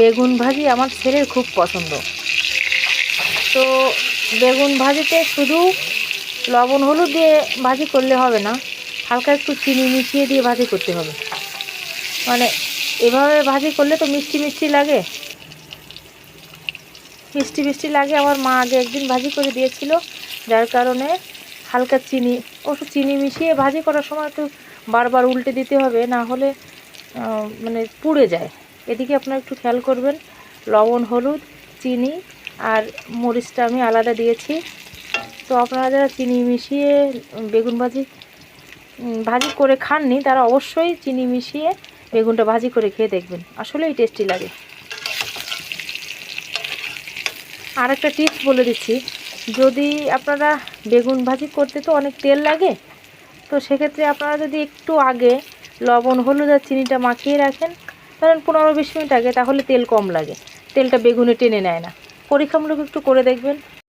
বেগুন ভাজি আমার ছেলের খুব পছন্দ। তো বেগুন ভাজিতে শুধু লবণ হলুদ দিয়ে ভাজি করলে হবে না, হালকা একটু চিনি মিশিয়ে দিয়ে ভাজি করতে হবে। মানে এভাবে ভাজি করলে তো মিষ্টি মিষ্টি লাগে, মিষ্টি মিষ্টি লাগে। আমার মা আগে একদিন ভাজি করে দিয়েছিল, যার কারণে হালকা চিনি, ওষুধ চিনি মিশিয়ে ভাজি করার সময় একটু বারবার উল্টে দিতে হবে, না হলে মানে পুড়ে যায়। এদিকে আপনারা একটু খেয়াল করবেন, লবণ হলুদ চিনি আর মরিচটা আমি আলাদা দিয়েছি। তো আপনারা যারা চিনি মিশিয়ে বেগুন ভাজি ভাজি করে খাননি, তারা অবশ্যই চিনি মিশিয়ে বেগুনটা ভাজি করে খেয়ে দেখবেন, আসলেই টেস্টি লাগে। আর একটা টিপস বলে দিচ্ছি, যদি আপনারা বেগুন ভাজি করতে তো অনেক তেল লাগে, তো সেক্ষেত্রে আপনারা যদি একটু আগে লবণ হলুদ আর চিনিটা মাখিয়ে রাখেন, ধরেন 15-20 মিনিট আগে, তাহলে তেল কম লাগে, তেলটা বেগুনে টেনে নেয় না। পরীক্ষামূলক একটু করে দেখবেন।